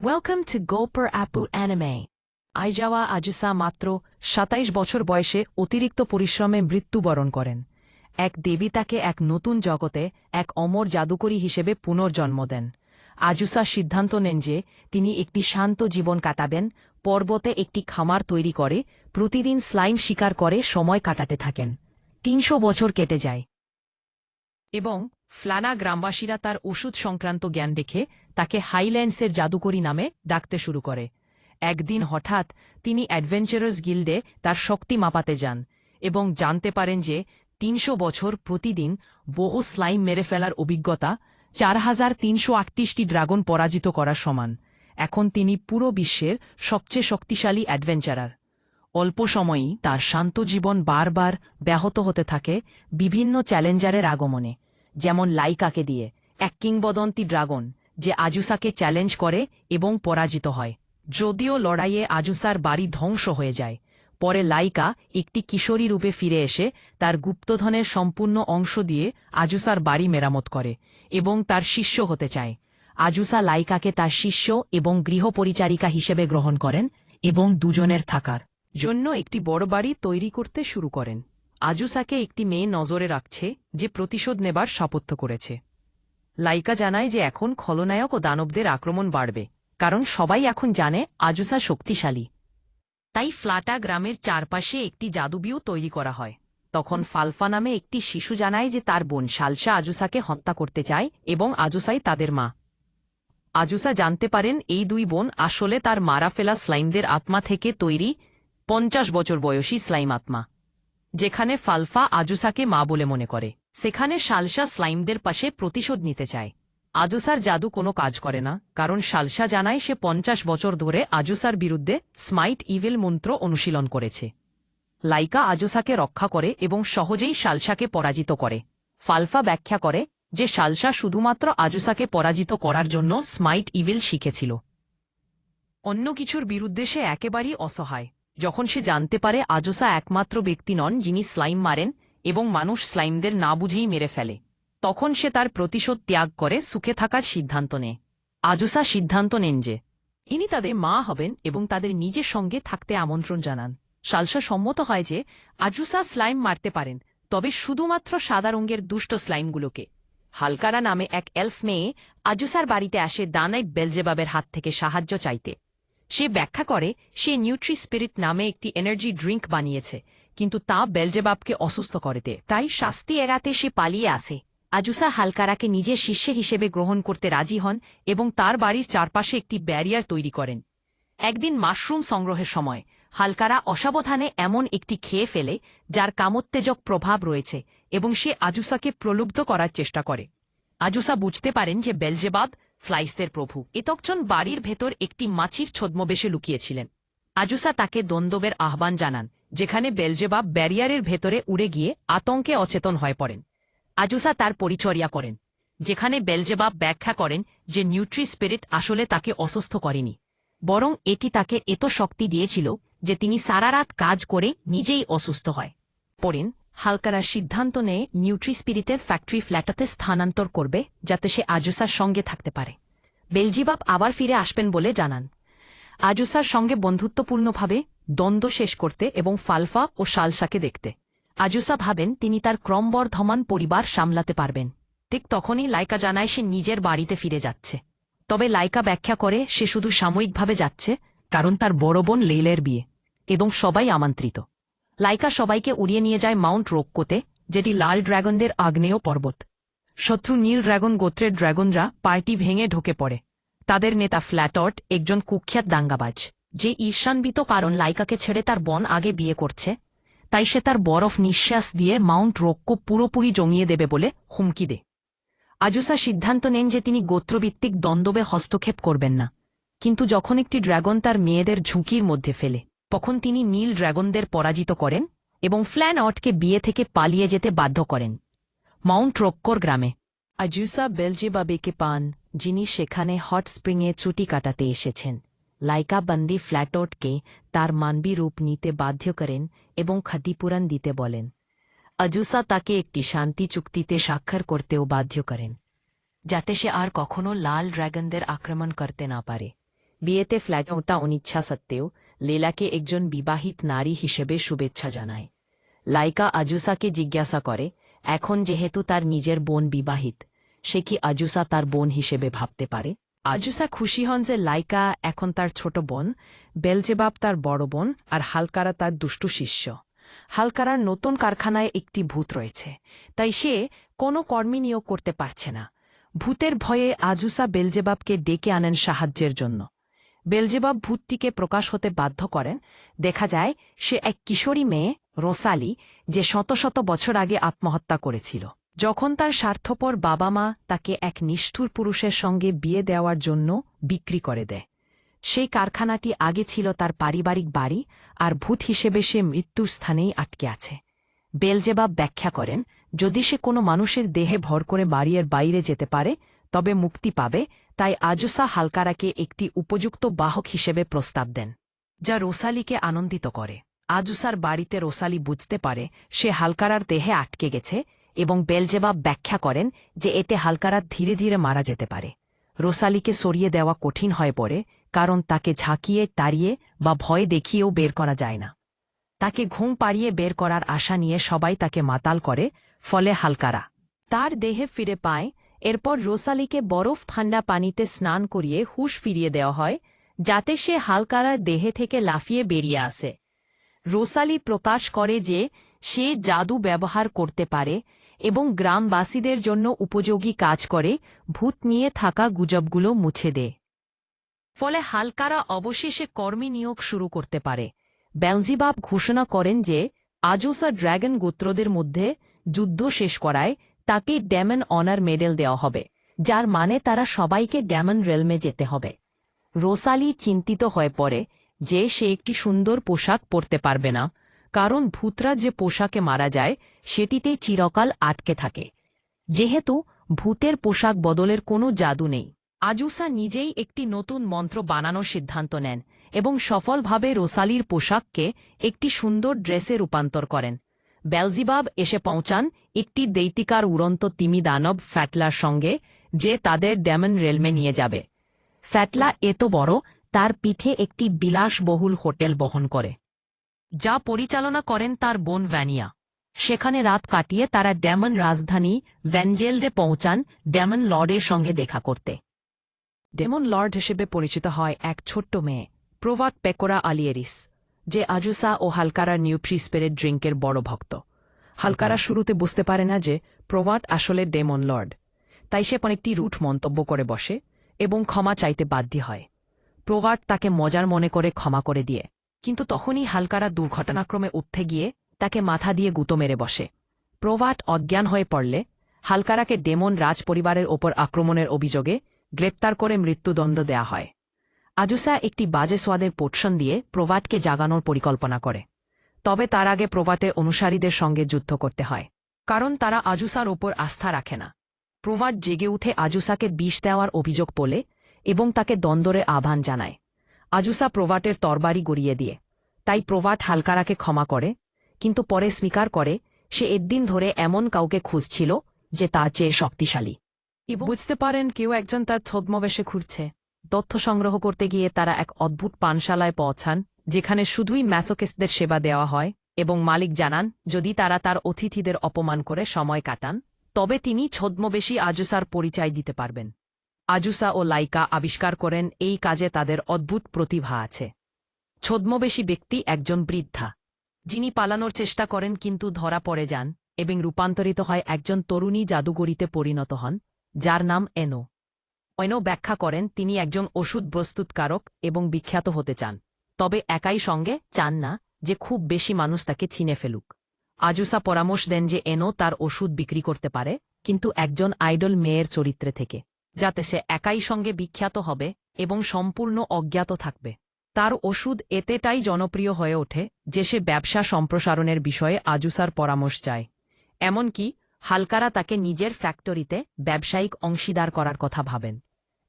Welcome to গোপার আপু anime. আইজাওয়া আজুসা মাত্র ২৭ বছর বয়সে অতিরিক্ত পরিশ্রমে মৃত্যুবরণ করেন। এক দেবী তাকে এক নতুন জগতে এক অমর জাদুকরী হিসেবে পুনর্জন্ম দেন। আজুসা সিদ্ধান্ত নেন যে তিনি একটি শান্ত জীবন কাটাবেন, পর্বতে একটি খামার তৈরি করে প্রতিদিন স্লাইম শিকার করে সময় কাটাতে থাকেন। ৩০০ বছর কেটে যায় এবং ফ্লানা গ্রামবাসীরা তার ওষুধ সংক্রান্ত জ্ঞান দেখে তাকে হাইল্যান্ডসের জাদুকরী নামে ডাকতে শুরু করে। একদিন হঠাৎ তিনি অ্যাডভেঞ্চারাস গিল্ডে তার শক্তি মাপাতে যান এবং জানতে পারেন যে ৩০০ বছর প্রতিদিন বহু স্লাইম মেরে ফেলার অভিজ্ঞতা ৪৩৩৮টি ড্রাগন পরাজিত করার সমান। এখন তিনি পুরো বিশ্বের সবচেয়ে শক্তিশালী অ্যাডভেঞ্চারার। অল্প সময়েই তার শান্ত জীবন বারবার ব্যাহত হতে থাকে বিভিন্ন চ্যালেঞ্জারের আগমনে, যেমন লাইকাকে দিয়ে, এক কিংবদন্তি ড্রাগন যে আজুসাকে চ্যালেঞ্জ করে এবং পরাজিত হয়। যদিও লড়াইয়ে আজুসার বাড়ি ধ্বংস হয়ে যায়, পরে লাইকা একটি কিশোরী রূপে ফিরে এসে তার গুপ্তধনের সম্পূর্ণ অংশ দিয়ে আজুসার বাড়ি মেরামত করে এবং তার শিষ্য হতে চায়। আজুসা লাইকাকে তার শিষ্য এবং গৃহপরিচারিকা হিসেবে গ্রহণ করেন এবং দুজনের থাকার জন্য একটি বড় বাড়ি তৈরি করতে শুরু করেন। আজুসাকে একটি মেয়ে নজরে রাখছে যে প্রতিশোধ নেবার শপথ করেছে। লাইকা জানায় যে এখন খলনায়ক ও দানবদের আক্রমণ বাড়বে, কারণ সবাই এখন জানে আজুসা শক্তিশালী। তাই ফ্লাটা গ্রামের চারপাশে একটি জাদুবিও তৈরি করা হয়। তখন ফালফা নামে একটি শিশু জানায় যে তার বোন সালসা আজুসাকে হত্যা করতে চায় এবং আজুসাই তাদের মা। আজুসা জানতে পারেন এই দুই বোন আসলে তার মারা ফেলা স্লাইমদের আত্মা থেকে তৈরি ৫০ বছর বয়সী স্লাইম আত্মা। যেখানে ফালফা আজুসাকে মা বলে মনে করে, সেখানে সালসা স্লাইমদের পাশে প্রতিশোধ নিতে চায়। আজুসার জাদু কোনো কাজ করে না, কারণ সালসা জানায় সে ৫০ বছর ধরে আজুসার বিরুদ্ধে স্মাইট ইভিল মন্ত্র অনুশীলন করেছে। লাইকা আজুসাকে রক্ষা করে এবং সহজেই সালসাকে পরাজিত করে। ফালফা ব্যাখ্যা করে যে সালসা শুধুমাত্র আজুসাকে পরাজিত করার জন্য স্মাইট ইভিল শিখেছিল। অন্য কিছুর বিরুদ্ধে সে একেবারেই অসহায়। যখন সে জানতে পারে আজুসা একমাত্র ব্যক্তি নন যিনি স্লাইম মারেন এবং মানুষ স্লাইমদের না বুঝেই মেরে ফেলে, তখন সে তার প্রতিশোধ ত্যাগ করে সুখে থাকার সিদ্ধান্ত নেয়। আজুসা সিদ্ধান্ত নেন যে ইনি তাদের মা হবেন এবং তাদের নিজের সঙ্গে থাকতে আমন্ত্রণ জানান। সালসা সম্মত হয় যে আজুসা স্লাইম মারতে পারেন, তবে শুধুমাত্র সাদা রঙের দুষ্ট স্লাইমগুলোকে। হালকারা নামে এক এলফ মেয়ে আজুসার বাড়িতে আসে দানাইট বেলজেবাবের হাত থেকে সাহায্য চাইতে। সে ব্যাখ্যা করে সে নিউট্রি স্পিরিট নামে একটি এনার্জি ড্রিঙ্ক বানিয়েছে, কিন্তু তা বেলজেবাবকে অসুস্থ করে দেয়। তাই শাস্তি এড়াতে সে পালিয়ে আসে। আজুসা হালকারাকে নিজের শিষ্য হিসেবে গ্রহণ করতে রাজি হন এবং তার বাড়ির চারপাশে একটি ব্যারিয়ার তৈরি করেন। একদিন মাশরুম সংগ্রহের সময় হালকারা অসাবধানে এমন একটি খেয়ে ফেলে যার কামোত্তেজক প্রভাব রয়েছে এবং সে আজুসাকে প্রলুব্ধ করার চেষ্টা করে। আজুসা বুঝতে পারেন যে বেলজেবাব ফ্লাইসদের প্রভু এতক্ষণ বাড়ির ভেতর একটি মাছির ছদ্মবেশে লুকিয়েছিলেন। আজুসা তাকে দ্বন্দ্বের আহ্বান জানান, যেখানে বেলজেবাব ব্যারিয়ারের ভেতরে উড়ে গিয়ে আতঙ্কে অচেতন হয়ে পড়েন। আজুসা তার পরিচর্যা করেন, যেখানে বেলজেবাব ব্যাখ্যা করেন যে নিউট্রি স্পিরিট আসলে তাকে অসুস্থ করেনি, বরং এটি তাকে এত শক্তি দিয়েছিল যে তিনি সারা রাত কাজ করে নিজেই অসুস্থ হয় পড়েন। হালকারা সিদ্ধান্ত নেয় নিউট্রি স্পিরিটের ফ্যাক্টরি ফ্ল্যাটাতে স্থানান্তর করবে, যাতে সে আজুসার সঙ্গে থাকতে পারে। বেলজেবাব আবার ফিরে আসবেন বলে জানান। আজুসার সঙ্গে বন্ধুত্বপূর্ণভাবে দ্বন্দ্ব শেষ করতে এবং ফালফা ও সালসাকে দেখতে। আজুসা ভাবেন তিনি তার ক্রমবর্ধমান পরিবার সামলাতে পারবেন। ঠিক তখনই লাইকা জানায় সে নিজের বাড়িতে ফিরে যাচ্ছে। তবে লাইকা ব্যাখ্যা করে সে শুধু সাময়িকভাবে যাচ্ছে, কারণ তার বড় বোন লেইলের বিয়ে এবং সবাই আমন্ত্রিত। লাইকা সবাইকে উড়িয়ে নিয়ে যায় মাউন্ট রোক্কোতে, যেটি লাল ড্রাগনদের আগ্নেয় পর্বত। শত্রু নীল ড্রাগন গোত্রের ড্রাগনরা পার্টি ভেঙে ঢুকে পড়ে। তাদের নেতা ফ্ল্যাটট একজন কুখ্যাত দাঙ্গাবাজ, যে ঈর্ষান্বিত কারণ লাইকাকে ছেড়ে তার বোন আগে বিয়ে করছে, তাই সে তার বরফ নিঃশ্বাস দিয়ে মাউন্ট রোক্কো পুরোপুরি জমিয়ে দেবে বলে হুমকি দেয়। আজুসা সিদ্ধান্ত নেন যে তিনি গোত্রভিত্তিক দ্বন্দ্বে হস্তক্ষেপ করবেন না, কিন্তু যখন একটি ড্রাগন তার মেয়েদের ঝুঁকির মধ্যে ফেলে, তখন তিনি নীল ড্রাগনদের পরাজিত করেন এবং ফ্ল্যানটকে বিয়ে থেকে পালিয়ে যেতে বাধ্য করেন। মাউন্ট রোক্কোর গ্রামে আজুসা বেলজেবাবকে পান, যিনি সেখানে হট স্প্রিংয়ে ছুটি কাটাতে এসেছেন। লাইকা বন্দি ফ্ল্যাটটকে তার মানবী রূপ নিতে বাধ্য করেন এবং ক্ষতিপূরণ দিতে বলেন। আজুসা তাকে একটি শান্তি চুক্তিতে স্বাক্ষর করতেও বাধ্য করেন, যাতে সে আর কখনো লাল ড্রাগনদের আক্রমণ করতে না পারে। বিয়েতে ফ্ল্যাটে ওঠা অনিচ্ছা সত্ত্বেও লীলাকে একজন বিবাহিত নারী হিসেবে শুভেচ্ছা জানায়। লাইকা আজুসাকে জিজ্ঞাসা করে, এখন যেহেতু তার নিজের বোন বিবাহিত, সে কি আজুসা তার বোন হিসেবে ভাবতে পারে? আজুসা খুশি হন যে লাইকা এখন তার ছোট বোন, বেলজেবাব তার বড় বোন, আর হালকারা তার দুষ্টু শিষ্য। হালকারার নতুন কারখানায় একটি ভূত রয়েছে, তাই সে কোনো কর্মী নিয়োগ করতে পারছে না। ভূতের ভয়ে আজুসা বেলজেবাবকে ডেকে আনেন সাহায্যের জন্য। বেলজেবাব ভূতটিকে প্রকাশ হতে বাধ্য করেন। দেখা যায় সে এক কিশোরী মেয়ে, রোসালি, যে শত শত বছর আগে আত্মহত্যা করেছিল যখন তার স্বার্থপর বাবা মা তাকে এক নিষ্ঠুর পুরুষের সঙ্গে বিয়ে দেওয়ার জন্য বিক্রি করে দেয়। সেই কারখানাটি আগে ছিল তার পারিবারিক বাড়ি, আর ভূত হিসেবে সে মৃত্যুর স্থানেই আটকে আছে। বেলজেবাব ব্যাখ্যা করেন, যদি সে কোনো মানুষের দেহে ভর করে বাড়ির বাইরে যেতে পারে তবে মুক্তি পাবে। তাই আজুসা হালকারাকে একটি উপযুক্ত বাহক হিসেবে প্রস্তাব দেন, যা রোসালিকে আনন্দিত করে। আজুসার বাড়িতে রোসালি বুঝতে পারে সে হালকারার দেহে আটকে গেছে, এবং বেলজেবাব ব্যাখ্যা করেন যে এতে হালকারা ধীরে ধীরে মারা যেতে পারে। রোসালিকে সরিয়ে দেওয়া কঠিন হয়ে পড়ে, কারণ তাকে ঝাঁকিয়ে, তাড়িয়ে বা ভয় দেখিয়েও বের করা যায় না। তাকে ঘুম পাড়িয়ে বের করার আশা নিয়ে সবাই তাকে মাতাল করে, ফলে হালকারা তার দেহে ফিরে পায়। এরপর রোসালিকে বরফ ঠান্ডা পানিতে স্নান করিয়ে হুঁশ ফিরিয়ে দেওয়া হয়, যাতে সে হালকারার দেহে থেকে লাফিয়ে বেরিয়ে আসে। রোসালি প্রকাশ করে যে সে জাদু ব্যবহার করতে পারে এবং গ্রামবাসীদের জন্য উপযোগী কাজ করে, ভূত নিয়ে থাকা গুজবগুলো মুছে দেয়। ফলে হালকারা অবশেষে কর্মী নিয়োগ শুরু করতে পারে। বেলজেবাব ঘোষণা করেন যে আজুসা ড্র্যাগন গোত্রদের মধ্যে যুদ্ধ শেষ করায় তাকে ডেমন অনার মেডেল দেওয়া হবে, যার মানে তারা সবাইকে ডেমন রেলমে যেতে হবে। রোসালি চিন্তিত হয়ে পড়ে যে সে একটি সুন্দর পোশাক পরতে পারবে না, কারণ ভূতরা যে পোশাকে মারা যায় সেটিতে চিরকাল আটকে থাকে। যেহেতু ভূতের পোশাক বদলের কোনো জাদু নেই, আজুসা নিজেই একটি নতুন মন্ত্র বানানোর সিদ্ধান্ত নেন এবং সফলভাবে রোসালির পোশাককে একটি সুন্দর ড্রেসে রূপান্তর করেন। বেলজেবাব এসে পৌঁছান একটি দৈতিকার উড়ন্ত তিমি দানব ফ্যাটলার সঙ্গে, যে তাদের ডেমন রেলমে নিয়ে যাবে। ফ্যাটলা এত বড়, তার পিঠে একটি বিলাসবহুল হোটেল বহন করে, যা পরিচালনা করেন তার বোন ভ্যানিয়া। সেখানে রাত কাটিয়ে তারা ডেমন রাজধানী ভ্যানজেলডে পৌঁছান ডেমন লর্ডের সঙ্গে দেখা করতে। ডেমন লর্ড হিসেবে পরিচিত হয় এক ছোট্ট মেয়ে, প্রোভাট পেকোরা আলিয়েরিস, যে আজুসা ও হালকারার নিউ ফ্রি স্পিরিট ড্রিঙ্কের বড় ভক্ত। হালকারা শুরুতে বুঝতে পারে না যে প্রোভাট আসলে ডেমন লর্ড, তাই সে অনেকটি রুট মন্তব্য করে বসে এবং ক্ষমা চাইতে বাধ্য হয়। প্রোভাট তাকে মজার মনে করে ক্ষমা করে দিয়ে, কিন্তু তখনই হালকারা দুর্ঘটনাক্রমে উঠতে গিয়ে তাকে মাথা দিয়ে গুঁতো মেরে বসে। প্রোভাট অজ্ঞান হয়ে পড়লে হালকারাকে ডেমন রাজ পরিবারের ওপর আক্রমণের অভিযোগে গ্রেপ্তার করে মৃত্যুদণ্ড দেয়া হয়। আজুসা একটি বাজে সোয়াদের পোষণ দিয়ে প্রোভাটকে জাগানোর পরিকল্পনা করে, তবে তার আগে প্রোভাটের অনুসারীদের সঙ্গে যুদ্ধ করতে হয়, কারণ তারা আজুসার ওপর আস্থা রাখে না। প্রোভাট জেগে উঠে আজুসাকে বিষ দেওয়ার অভিযোগ তোলে এবং তাকে দ্বন্দ্বের আহ্বান জানায়। আজুসা প্রোভাটের তরবারি গড়িয়ে দিয়ে, তাই প্রোভাট হালকারাকে ক্ষমা করে, কিন্তু পরে স্বীকার করে সে একদিন ধরে এমন কাউকে খুঁজছিল যে তার চেয়ে শক্তিশালী। বুঝতে পারেন কেউ একজন তার ছদ্মবেশে ঘুরছে। তথ্য সংগ্রহ করতে গিয়ে তারা এক অদ্ভুত পানশালায় পৌঁছান, যেখানে শুধুই ম্যাসোকিস্টদের সেবা দেওয়া হয়, এবং মালিক জানান যদি তারা তার অতিথিদের অপমান করে সময় কাটান তবে তিনি ছদ্মবেশী আজুসার পরিচয় দিতে পারবেন। আজুসা ও লাইকা আবিষ্কার করেন এই কাজে তাদের অদ্ভুত প্রতিভা আছে। ছদ্মবেশী ব্যক্তি একজন বৃদ্ধা, যিনি পালানোর চেষ্টা করেন কিন্তু ধরা পড়ে যান এবং রূপান্তরিত হয় একজন তরুণী জাদুগরিতে পরিণত হন, যার নাম এনো। এনো ব্যাখ্যা করেন তিনি একজন ওষুধ প্রস্তুতকারক এবং বিখ্যাত হতে চান, তবে একাই সঙ্গে চান না যে খুব বেশি মানুষ তাকে চিনে ফেলুক। আজুসা পরামর্শ দেন যে এনো তার ওষুধ বিক্রি করতে পারে, কিন্তু একজন আইডল মেয়ের চরিত্রে থেকে, যাতে সে একাই সঙ্গে বিখ্যাত হবে এবং সম্পূর্ণ অজ্ঞাত থাকবে। তার ওষুধ এতটাই জনপ্রিয় হয়ে ওঠে যে সে ব্যবসা সম্প্রসারণের বিষয়ে আজুসার পরামর্শ চায়। এমনকি হালকারা তাকে নিজের ফ্যাক্টরিতে ব্যবসায়িক অংশীদার করার কথা ভাবেন।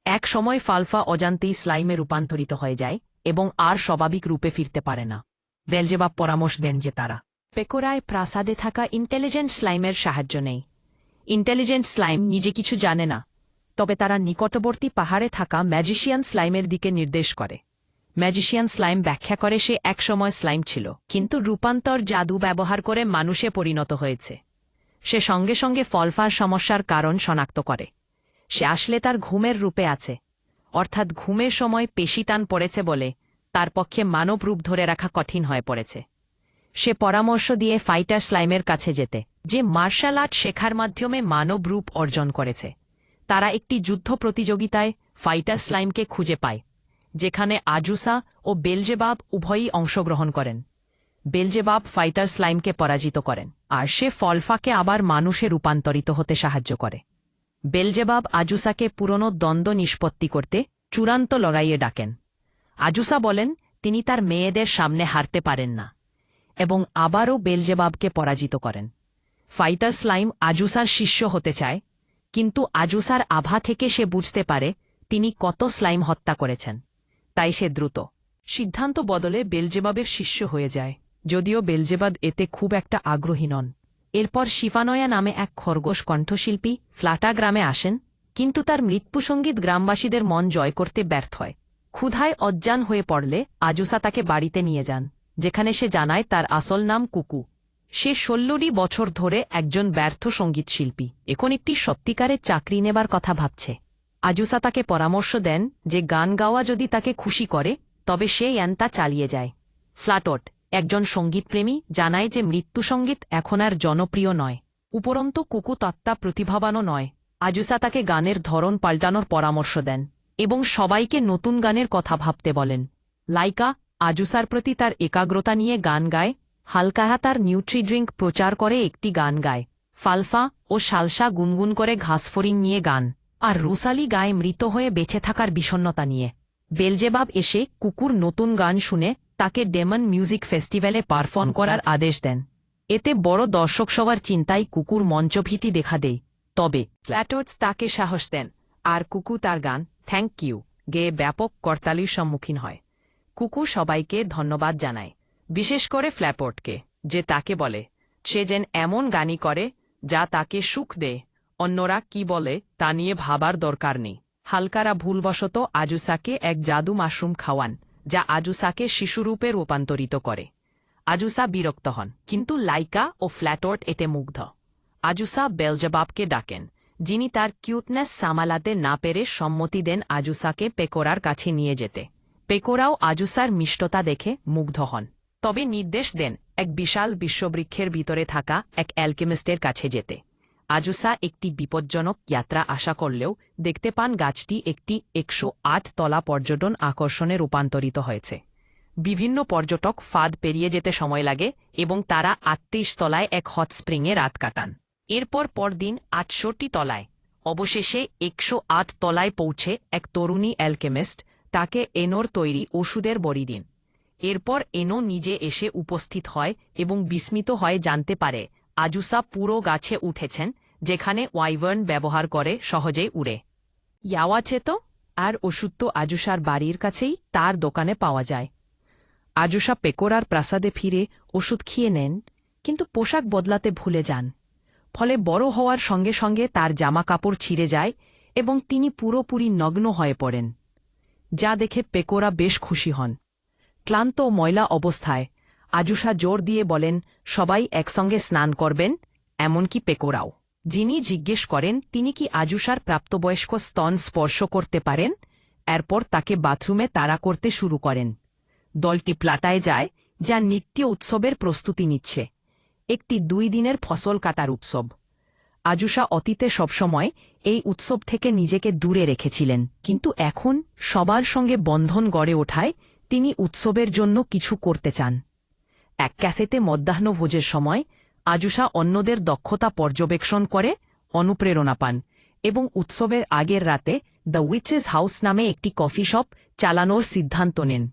এক সময় ফালফা অজান্তেই স্লাইমে রূপান্তরিত হয়ে যায় এবং আর স্বাভাবিক রূপে ফিরতে পারে না। বেলজেবাব পরামর্শ দেন যে তারা পেকোরায় প্রাসাদে থাকা ইন্টেলিজেন্ট স্লাইমের সাহায্য নেই। ইন্টেলিজেন্ট স্লাইম নিজে কিছু জানে না, তবে তারা নিকটবর্তী পাহাড়ে থাকা ম্যাজিশিয়ান স্লাইমের দিকে নির্দেশ করে। ম্যাজিশিয়ান স্লাইম ব্যাখ্যা করে সে একসময় স্লাইম ছিল, কিন্তু রূপান্তর জাদু ব্যবহার করে মানুষে পরিণত হয়েছে। সে সঙ্গে সঙ্গে ফলফার সমস্যার কারণ শনাক্ত করে। সে আসলে তার ঘুমের রূপে আছে, অর্থাৎ ঘুমের সময় পেশি টান পড়েছে বলে তার পক্ষে মানব রূপ ধরে রাখা কঠিন হয়ে পড়েছে। সে পরামর্শ দিয়ে ফাইটার স্লাইমের কাছে যেতে, যে মার্শাল আর্ট শেখার মাধ্যমে মানব রূপ অর্জন করেছে। তারা একটি যুদ্ধ প্রতিযোগিতায় ফাইটার স্লাইমকে খুঁজে পায়, যেখানে আজুসা ও বেলজেবাব উভয়ই অংশগ্রহণ করেন। বেলজেবাব ফাইটার স্লাইমকে পরাজিত করেন, আর সে ফলফাকে আবার মানুষে রূপান্তরিত হতে সাহায্য করে। বেলজেবাব আজুসাকে পুরনো দ্বন্দ্ব নিষ্পত্তি করতে চূড়ান্ত লড়াইয়ে ডাকেন। আজুসা বলেন তিনি তার মেয়েদের সামনে হারতে পারেন না, এবং আবারও বেলজেবাবকে পরাজিত করেন। ফাইটার স্লাইম আজুসার শিষ্য হতে চায়, কিন্তু আজুসার আভা থেকে সে বুঝতে পারে তিনি কত স্লাইম হত্যা করেছেন। তাই সে দ্রুত সিদ্ধান্ত বদলে বেলজেবাবের শিষ্য হয়ে যায়, যদিও বেলজেবাব এতে খুব একটা আগ্রহী নন। এরপর শিফানয়া নামে এক খরগোশ কণ্ঠশিল্পী ফ্লাটা গ্রামে আসেন, কিন্তু তার মৃত্যুসঙ্গীত গ্রামবাসীদের মন জয় করতে ব্যর্থ হয়। ক্ষুধায় অজ্ঞান হয়ে পড়লে আজুসা তাকে বাড়িতে নিয়ে যান, যেখানে সে জানায় তার আসল নাম কুকু। সে 16 বছর ধরে একজন ব্যর্থ সঙ্গীতশিল্পী, এখন একটি সত্যিকারের চাকরি নেবার কথা ভাবছে। আজুসা তাকে পরামর্শ দেন যে গান গাওয়া যদি তাকে খুশি করে তবে সে তা চালিয়ে যায়। ফ্লাটট, একজন সঙ্গীতপ্রেমী, জানায় যে মৃত্যুসঙ্গীত এখন আর জনপ্রিয় নয়। উপরন্তু কুকু তত্ত্বা প্রতিভাবানও নয়। আজুসা তাকে গানের ধরন পাল্টানোর পরামর্শ দেন এবং সবাইকে নতুন গানের কথা ভাবতে বলেন। লাইকা আজুসার প্রতি তার একাগ্রতা নিয়ে গান গায়। হালকাহা তার নিউট্রিড্রিঙ্ক প্রচার করে একটি গান গায়। ফালফা ও সালসা গুনগুন করে ঘাসফড়িং নিয়ে গান, আর রুসালি গায়ে মৃত হয়ে বেঁচে থাকার বিষণ্ণতা নিয়ে। বেলজেবাব এসে কুকুর নতুন গান শুনে তাকে ডেমন মিউজিক ফেস্টিভ্যালে পারফর্ম করার আদেশ দেন। এতে বড় দর্শক সবার চিন্তায় কুকুর মঞ্চভীতি দেখা দেয়। তবে ফ্ল্যাটওয়ার্ডস তাকে সাহস দেন, আর কুকু তার গান থ্যাংক ইউ গেয়ে ব্যাপক করতালির সম্মুখীন হয়। কুকু সবাইকে ধন্যবাদ জানায়, বিশেষ করে ফ্ল্যাপওয়ার্ডকে, যে তাকে বলে সে যেন এমন গানই করে যা তাকে সুখ দেয়। অন্যরা কি বলে তা নিয়ে ভাবার দরকার নেই। হালকারা ভুলবশত আজুসাকে এক জাদু মাশরুম খাওয়ান, যা আজুসাকে শিশুরূপে রূপান্তরিত করে। আজুসা বিরক্ত হন, কিন্তু লাইকা ও ফ্ল্যাটওয়ার্ড এতে মুগ্ধ। আজুসা বেলজেবাবকে ডাকেন, যিনি তার কিউটনেস সামালাতে না পেরে সম্মতি দেন আজুসাকে পেকোরার কাছে নিয়ে যেতে। পেকোরাও আজুসার মিষ্টতা দেখে মুগ্ধ হন, তবে নির্দেশ দেন এক বিশাল বিশ্ববৃক্ষের ভিতরে থাকা এক অ্যালকেমিস্টের কাছে যেতে। আজুসা একটি বিপজ্জনক যাত্রা আশা করলেও দেখতে পান গাছটি একটি 108 তলা পর্যটন আকর্ষণে রূপান্তরিত হয়েছে। বিভিন্ন পর্যটক ফাঁদ পেরিয়ে যেতে সময় লাগে এবং তারা 38 তলায় এক হট স্প্রিংয়ে রাত কাটান। এরপর পরদিন 68 তলায়। অবশেষে 108 তলায় পৌঁছে এক তরুণী অ্যালকেমিস্ট তাকে এনোর তৈরি ওষুধের বড়ি দিন। এরপর এনো নিজে এসে উপস্থিত হয় এবং বিস্মিত হয়ে জানতে পারে আজুসা পুরো গাছে উঠেছেন, যেখানে ওয়াইভার্ন ব্যবহার করে সহজেই উড়ে। ইয়াওয়াছে তো, আর ওষুধ তো আজুসার বাড়ির কাছেই তার দোকানে পাওয়া যায়। আজুসা পেকোরার প্রাসাদে ফিরে ওষুধ খেয়ে নেন, কিন্তু পোশাক বদলাতে ভুলে যান। ফলে বড় হওয়ার সঙ্গে সঙ্গে তার জামা কাপড় ছিঁড়ে যায় এবং তিনি পুরোপুরি নগ্ন হয়ে পড়েন, যা দেখে পেকোরা বেশ খুশি হন। ক্লান্ত ও ময়লা অবস্থায় আজুসা জোর দিয়ে বলেন সবাই একসঙ্গে স্নান করবেন, এমনকি পেকোরাও। যিনি জিজ্ঞেস করেন তিনি কি আজুসার প্রাপ্তবয়স্ক স্তন স্পর্শ করতে পারেন। এরপর তাকে বাথরুমে তাড়া করতে শুরু করেন। দলটি প্লাটায় যায়, যা নিত্য উৎসবের প্রস্তুতি নিচ্ছে, একটি 2 দিনের ফসল কাটার উৎসব। আজুসা অতীতে সবসময় এই উৎসব থেকে নিজেকে দূরে রেখেছিলেন, কিন্তু এখন সবার সঙ্গে বন্ধন গড়ে ওঠায় তিনি উৎসবের জন্য কিছু করতে চান। এক ক্যাসেতে মধ্যাহ্নভোজের সময় আজুসা অন্যদের দক্ষতা পর্যবেক্ষণ করে অনুপ্রেরণা পান এবং উৎসবের আগের রাতে দ্য উইচেস হাউস নামে একটি কফি শপ চালানোর সিদ্ধান্ত নেন।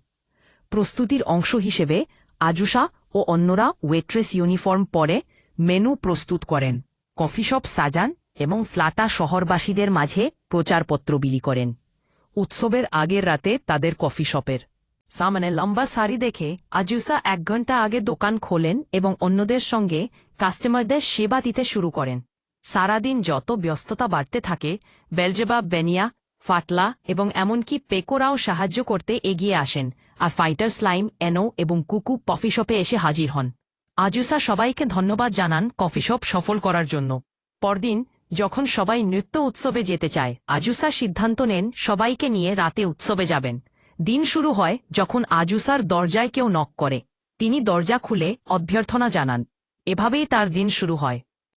প্রস্তুতির অংশ হিসেবে আজুসা ও অন্যরা ওয়েট্রেস ইউনিফর্ম পরে মেনু প্রস্তুত করেন, কফি শপ সাজান এবং ফ্লাটা শহরবাসীদের মাঝে প্রচারপত্র বিলি করেন। উৎসবের আগের রাতে তাদের কফি শপের সামনে লম্বা সারি দেখে আজুসা 1 ঘণ্টা আগে দোকান খোলেন এবং অন্যদের সঙ্গে কাস্টমারদের সেবা দিতে শুরু করেন। সারাদিন যত ব্যস্ততা বাড়তে থাকে, বেলজেবাব, বেনিয়া, ফাটলা এবং এমনকি পেকোরাও সাহায্য করতে এগিয়ে আসেন, আর ফাইটার স্লাইম, এনো এবং কুকু কফি শপে এসে হাজির হন। আজুসা সবাইকে ধন্যবাদ জানান কফি শপ সফল করার জন্য। পরদিন যখন সবাই নৃত্য উৎসবে যেতে চায়, আজুসা সিদ্ধান্ত নেন সবাইকে নিয়ে রাতে উৎসবে যাবেন। দিন শুরু হয় যখন আজুসার দরজায় কেউ নক করে। তিনি দরজা খুলে অভ্যর্থনা জানান। এভাবেই তার দিন শুরু হয়।